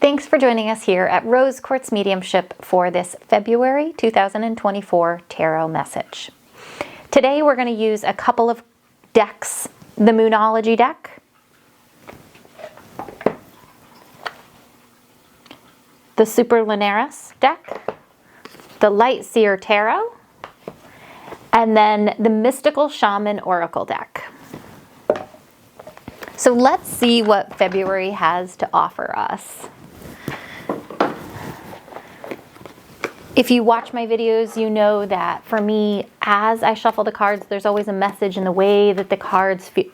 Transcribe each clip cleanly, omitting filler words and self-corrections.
Thanks for joining us here at Rose Quartz Mediumship for this February 2024 tarot message. Today we're going to use a couple of decks, the Moonology deck, the Superlunaris deck, the Light Seer Tarot, and then the Mystical Shaman Oracle deck. So let's see what February has to offer us. If you watch my videos, you know that for me, as I shuffle the cards, there's always a message in the way that the cards feel.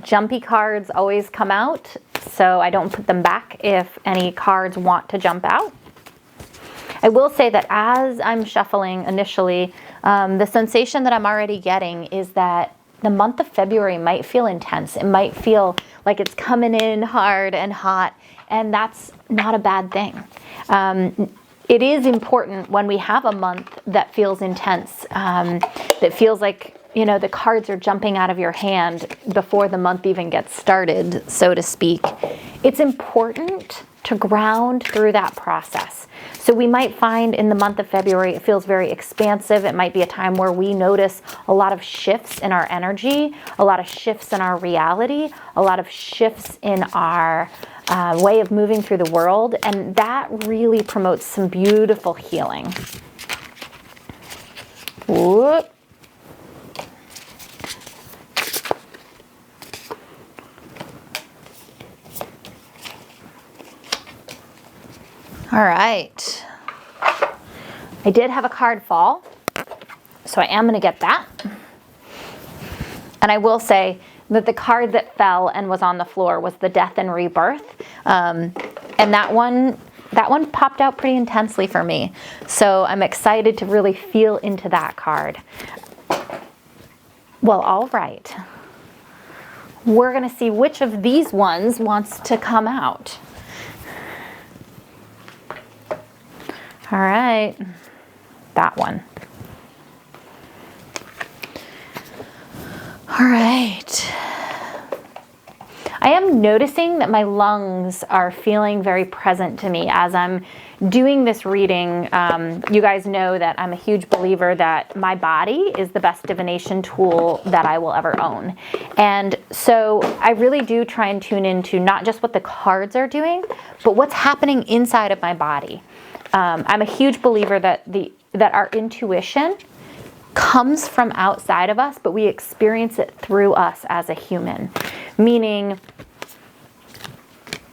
Jumpy cards always come out, so I don't put them back if any cards want to jump out. I will say that as I'm shuffling initially, the sensation that I'm already getting is that the month of February might feel intense. It might feel like it's coming in hard and hot, and that's not a bad thing. It is important when we have a month that feels intense, that feels like, you know, the cards are jumping out of your hand before the month even gets started, so to speak. It's important to ground through that process. So we might find in the month of February, it feels very expansive. It might be a time where we notice a lot of shifts in our energy, a lot of shifts in our reality, a lot of shifts in our way of moving through the world. And that really promotes some beautiful healing. Whoop. All right, I did have a card fall, so I am going to get that. And I will say that the card that fell and was on the floor was the Death and Rebirth, and that one popped out pretty intensely for me. So I'm excited to really feel into that card. Well, all right, we're going to see which of these ones wants to come out. All right, that one. All right. I am noticing that my lungs are feeling very present to me as I'm doing this reading. You guys know that I'm a huge believer that my body is the best divination tool that I will ever own. And so I really do try and tune into not just what the cards are doing, but what's happening inside of my body. I'm a huge believer that our intuition comes from outside of us, but we experience it through us as a human. Meaning,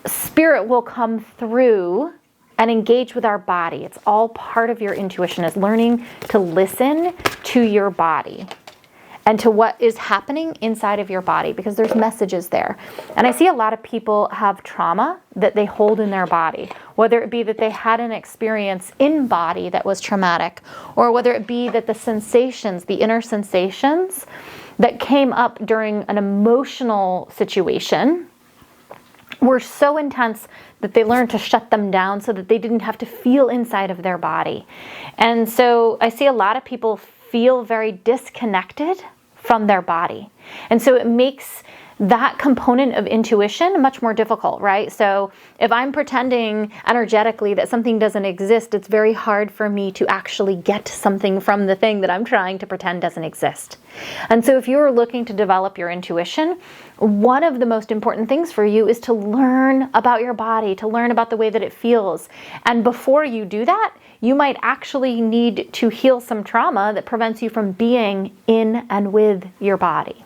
spirit will come through and engage with our body. It's all part of your intuition, is learning to listen to your body and to what is happening inside of your body, because there's messages there. And I see a lot of people have trauma that they hold in their body, whether it be that they had an experience in body that was traumatic, or whether it be that the sensations, the inner sensations that came up during an emotional situation were so intense that they learned to shut them down so that they didn't have to feel inside of their body. And so I see a lot of people feel very disconnected from their body. And so it makes that component of intuition much more difficult, right? So if I'm pretending energetically that something doesn't exist, it's very hard for me to actually get something from the thing that I'm trying to pretend doesn't exist. And so if you're looking to develop your intuition, one of the most important things for you is to learn about your body, to learn about the way that it feels. And before you do that, you might actually need to heal some trauma that prevents you from being in and with your body.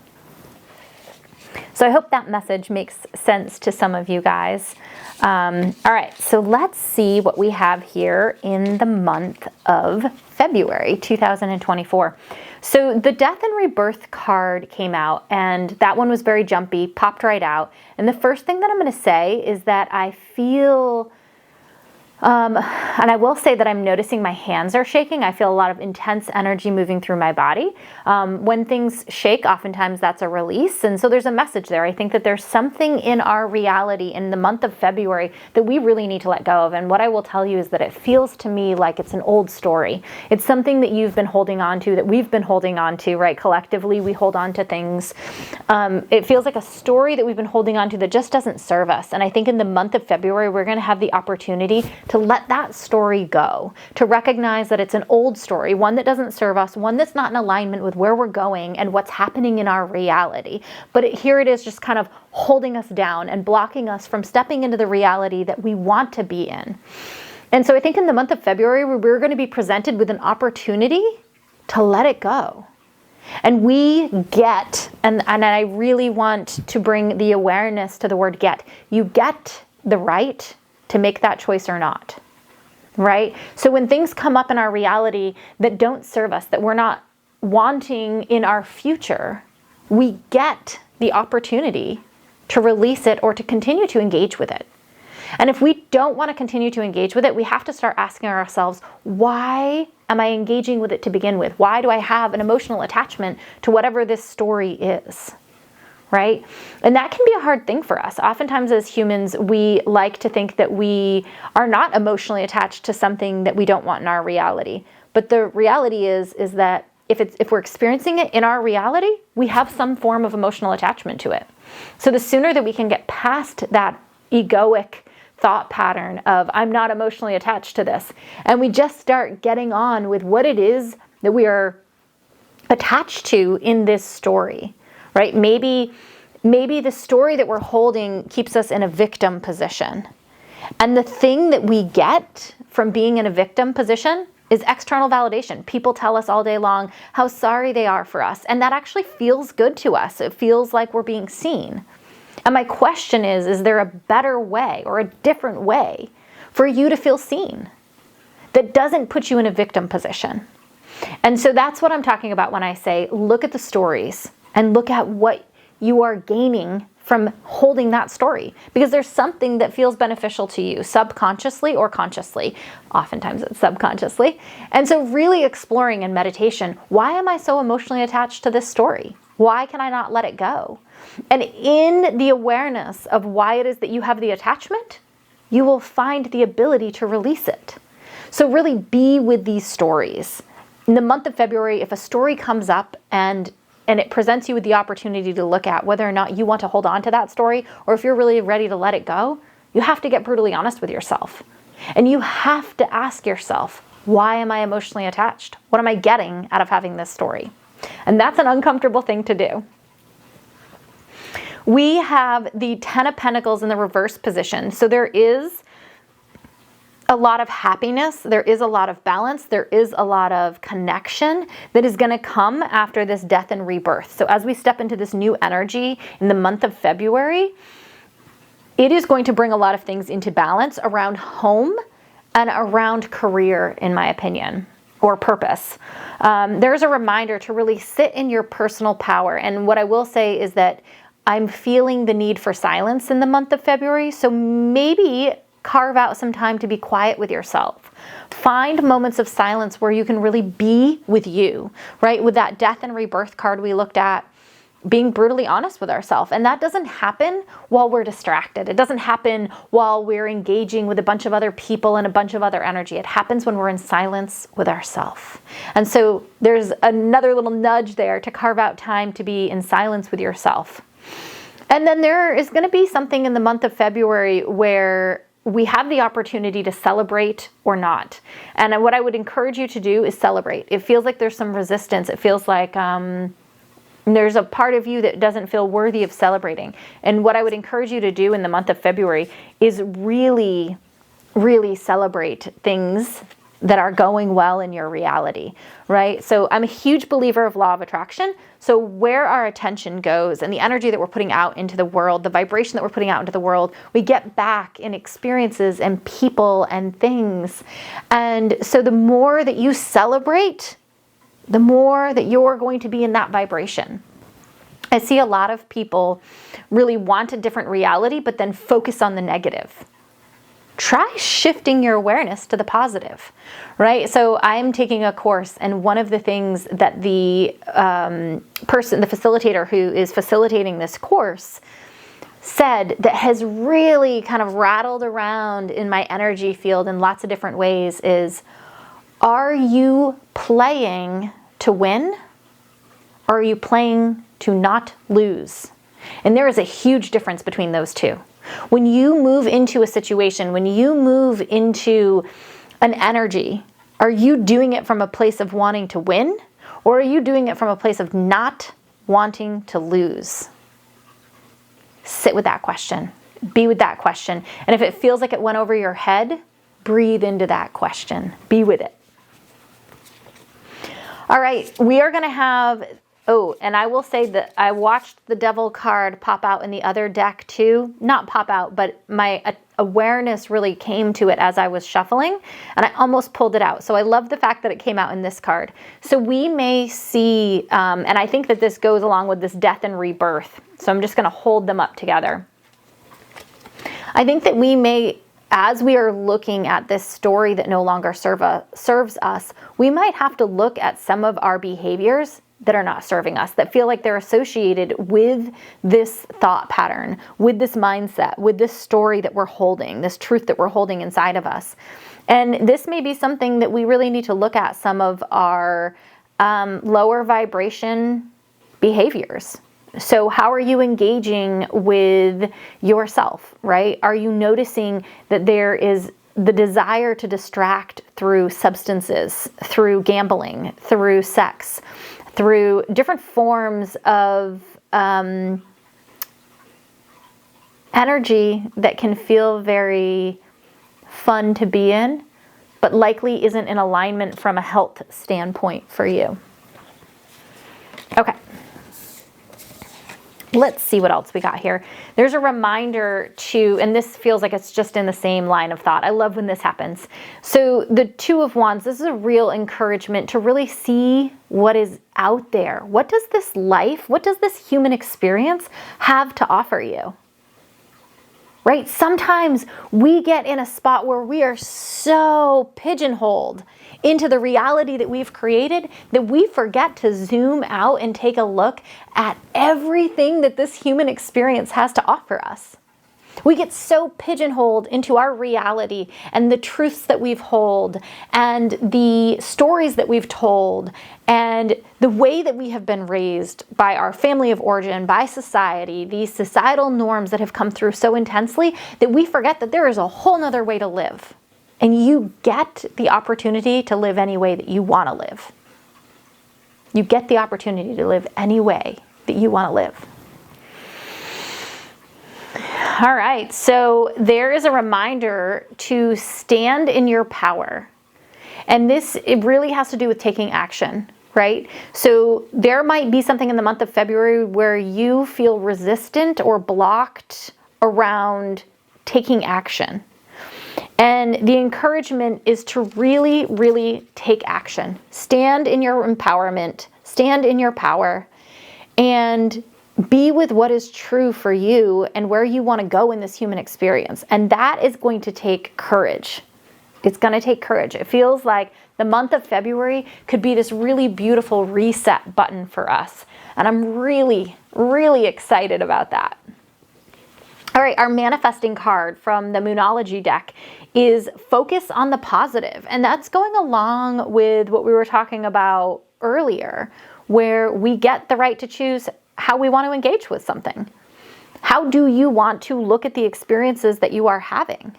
So I hope that message makes sense to some of you guys. All right, so let's see what we have here in the month of February 2024. So the Death and Rebirth card came out, and that one was very jumpy, popped right out. And the first thing that I'm going to say is that I feel And I will say that I'm noticing my hands are shaking. I feel a lot of intense energy moving through my body. When things shake, oftentimes that's a release. And so there's a message there. I think that there's something in our reality in the month of February that we really need to let go of. And what I will tell you is that it feels to me like it's an old story. It's something that you've been holding on to, that we've been holding on to, right? Collectively, we hold on to things. It feels like a story that we've been holding on to that just doesn't serve us. And I think in the month of February, we're going to have the opportunity to let that story go, to recognize that it's an old story, one that doesn't serve us, one that's not in alignment with where we're going and what's happening in our reality. But here it is just kind of holding us down and blocking us from stepping into the reality that we want to be in. And so I think in the month of February, we're going to be presented with an opportunity to let it go. And we get, and I really want to bring the awareness to the word get, you get the right to make that choice or not, right? So when things come up in our reality that don't serve us, that we're not wanting in our future, we get the opportunity to release it or to continue to engage with it. And if we don't want to continue to engage with it, we have to start asking ourselves, why am I engaging with it to begin with? Why do I have an emotional attachment to whatever this story is? Right? And that can be a hard thing for us. Oftentimes as humans, we like to think that we are not emotionally attached to something that we don't want in our reality. But the reality is that if we're experiencing it in our reality, we have some form of emotional attachment to it. So the sooner that we can get past that egoic thought pattern of I'm not emotionally attached to this, and we just start getting on with what it is that we are attached to in this story. Right? Maybe the story that we're holding keeps us in a victim position. And the thing that we get from being in a victim position is external validation. People tell us all day long how sorry they are for us. And that actually feels good to us. It feels like we're being seen. And my question is there a better way or a different way for you to feel seen that doesn't put you in a victim position? And so that's what I'm talking about when I say, look at the stories. And look at what you are gaining from holding that story. Because there's something that feels beneficial to you, subconsciously or consciously. Oftentimes it's subconsciously. And so really exploring in meditation, why am I so emotionally attached to this story? Why can I not let it go? And in the awareness of why it is that you have the attachment, you will find the ability to release it. So really be with these stories. In the month of February, if a story comes up and it presents you with the opportunity to look at whether or not you want to hold on to that story, or if you're really ready to let it go, you have to get brutally honest with yourself. And you have to ask yourself, why am I emotionally attached? What am I getting out of having this story? And that's an uncomfortable thing to do. We have the 10 of Pentacles in the reverse position. So there is a lot of happiness, there is a lot of balance, there is a lot of connection that is going to come after this death and rebirth. So as we step into this new energy in the month of February, it is going to bring a lot of things into balance around home and around career, in my opinion, or purpose. There's a reminder to really sit in your personal power. And what I will say is that I'm feeling the need for silence in the month of February. So maybe carve out some time to be quiet with yourself. Find moments of silence where you can really be with you, right? With that death and rebirth card we looked at, being brutally honest with ourselves. And that doesn't happen while we're distracted. It doesn't happen while we're engaging with a bunch of other people and a bunch of other energy. It happens when we're in silence with ourselves. And so there's another little nudge there to carve out time to be in silence with yourself. And then there is going to be something in the month of February where we have the opportunity to celebrate or not. And what I would encourage you to do is celebrate. It feels like there's some resistance. It feels like there's a part of you that doesn't feel worthy of celebrating. And what I would encourage you to do in the month of February is really, really celebrate things that are going well in your reality, right? So I'm a huge believer of law of attraction. So where our attention goes and the energy that we're putting out into the world, the vibration that we're putting out into the world, we get back in experiences and people and things. And so the more that you celebrate, the more that you're going to be in that vibration. I see a lot of people really want a different reality, but then focus on the negative. try shifting your awareness to the positive, right? So I'm taking a course, and one of the things that the facilitator who is facilitating this course said that has really kind of rattled around in my energy field in lots of different ways is, are you playing to win, or are you playing to not lose? And there is a huge difference between those two. When you move into a situation, when you move into an energy, are you doing it from a place of wanting to win, or are you doing it from a place of not wanting to lose? Sit with that question. Be with that question. And if it feels like it went over your head, breathe into that question. Be with it. All right, we are going to have... Oh, and I will say that I watched the Devil card pop out in the other deck too. Not pop out, but my awareness really came to it as I was shuffling, and I almost pulled it out. So I love the fact that it came out in this card. So we may see, and I think that this goes along with this death and rebirth. So I'm just going to hold them up together. I think that we may, as we are looking at this story that no longer serves us, we might have to look at some of our behaviors that are not serving us, that feel like they're associated with this thought pattern, with this mindset, with this story that we're holding, this truth that we're holding inside of us. And this may be something that we really need to look at, some of our lower vibration behaviors. So how are you engaging with yourself, right? Are you noticing that there is the desire to distract through substances, through gambling, through sex, through different forms of energy that can feel very fun to be in, but likely isn't in alignment from a health standpoint for you? Okay. Let's see what else we got here. There's a reminder to, and this feels like it's just in the same line of thought. I love when this happens. So the Two of Wands, this is a real encouragement to really see what is out there. What does this life, what does this human experience have to offer you? Right? Sometimes we get in a spot where we are so pigeonholed into the reality that we've created that we forget to zoom out and take a look at everything that this human experience has to offer us. We get so pigeonholed into our reality and the truths that we've held and the stories that we've told and the way that we have been raised by our family of origin, by society, these societal norms that have come through so intensely that we forget that there is a whole nother way to live. And you get the opportunity to live any way that you want to live. You get the opportunity to live any way that you want to live. All right, so there is a reminder to stand in your power. And this, it really has to do with taking action, right? So there might be something in the month of February where you feel resistant or blocked around taking action. And the encouragement is to really, really take action. Stand in your empowerment, stand in your power, and be with what is true for you and where you want to go in this human experience. And that is going to take courage. It's going to take courage. It feels like the month of February could be this really beautiful reset button for us. And I'm really, really excited about that. All right, our manifesting card from the Moonology deck is focus on the positive. And that's going along with what we were talking about earlier, where we get the right to choose how we want to engage with something. How do you want to look at the experiences that you are having?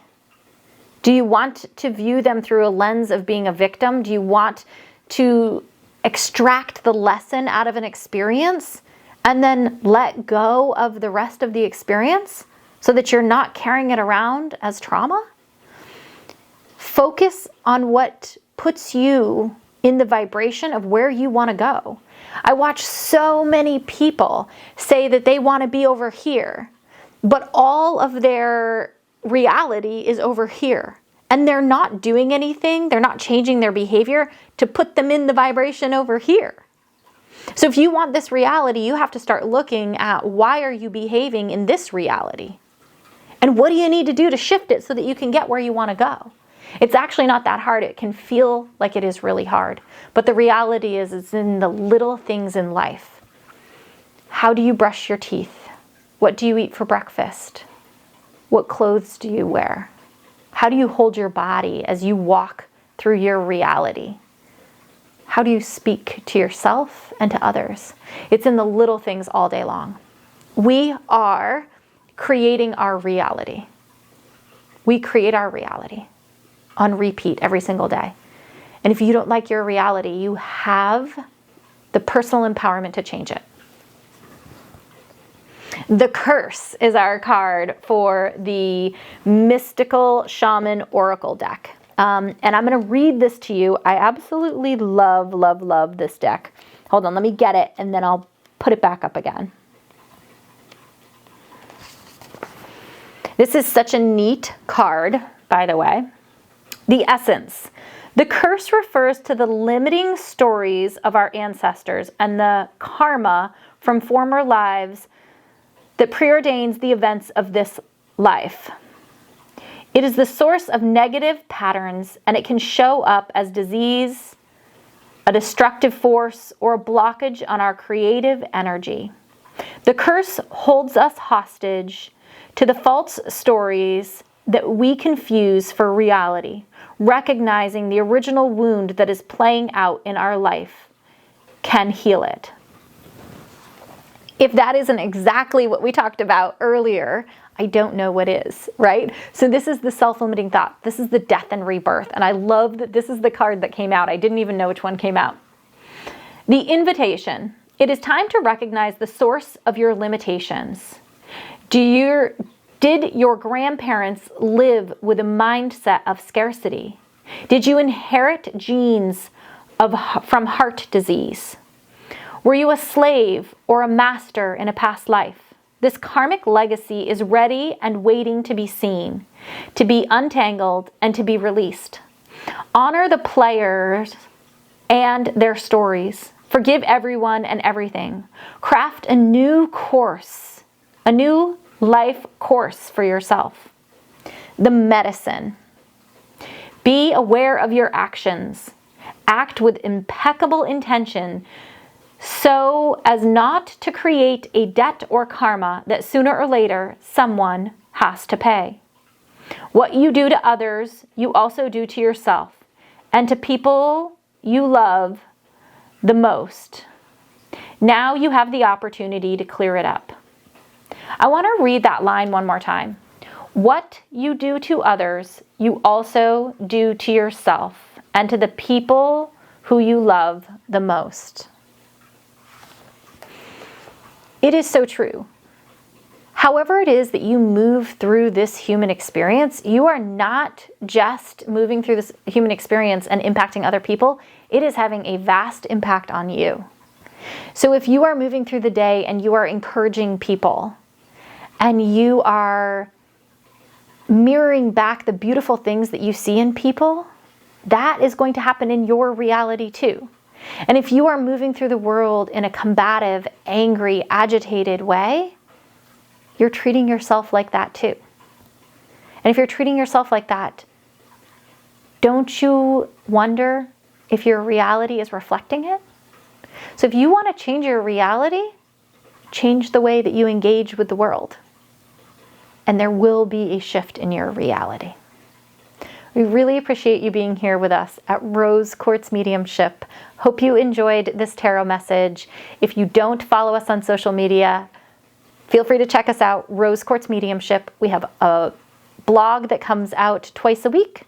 Do you want to view them through a lens of being a victim? Do you want to extract the lesson out of an experience and then let go of the rest of the experience so that you're not carrying it around as trauma? Focus on what puts you in the vibration of where you want to go. I watch so many people say that they want to be over here, but all of their reality is over here. And they're not doing anything, they're not changing their behavior to put them in the vibration over here. So if you want this reality, you have to start looking at why are you behaving in this reality? And what do you need to do to shift it so that you can get where you want to go? It's actually not that hard. It can feel like it is really hard. But the reality is it's in the little things in life. How do you brush your teeth? What do you eat for breakfast? What clothes do you wear? How do you hold your body as you walk through your reality? How do you speak to yourself and to others? It's in the little things all day long. We are creating our reality. We create our reality on repeat every single day. And if you don't like your reality, you have the personal empowerment to change it. The Curse is our card for the Mystical Shaman Oracle deck. And I'm going to read this to you. I absolutely love, love, love this deck. Hold on, let me get it, and then I'll put it back up again. This is such a neat card, by the way. The Essence. The curse refers to the limiting stories of our ancestors and the karma from former lives that preordains the events of this life. It is the source of negative patterns, and it can show up as disease, a destructive force, or a blockage on our creative energy. The curse holds us hostage to the false stories that we confuse for reality. Recognizing the original wound that is playing out in our life can heal it. If that isn't exactly what we talked about earlier, I don't know what is, right? So this is the self-limiting thought. This is the death and rebirth. And I love that this is the card that came out. I didn't even know which one came out. The Invitation. It is time to recognize the source of your limitations. Did your grandparents live with a mindset of scarcity? Did you inherit genes from heart disease? Were you a slave or a master in a past life? This karmic legacy is ready and waiting to be seen, to be untangled, and to be released. Honor the players and their stories. Forgive everyone and everything. Craft a new course, a new life course for yourself. The Medicine. Be aware of your actions. Act with impeccable intention so as not to create a debt or karma that sooner or later someone has to pay. What you do to others, you also do to yourself and to people you love the most. Now you have the opportunity to clear it up. I want to read that line one more time. What you do to others, you also do to yourself and to the people who you love the most. It is so true. However it is that you move through this human experience, you are not just moving through this human experience and impacting other people. It is having a vast impact on you. So if you are moving through the day and you are encouraging people and you are mirroring back the beautiful things that you see in people, that is going to happen in your reality too. And if you are moving through the world in a combative, angry, agitated way, you're treating yourself like that too. And if you're treating yourself like that, don't you wonder if your reality is reflecting it? So if you want to change your reality, change the way that you engage with the world. And there will be a shift in your reality. We really appreciate you being here with us at Rose Quartz Mediumship. Hope you enjoyed this tarot message. If you don't follow us on social media, feel free to check us out, Rose Quartz Mediumship. We have a blog that comes out twice a week,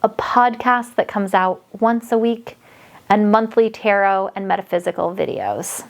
a podcast that comes out once a week, and monthly tarot and metaphysical videos.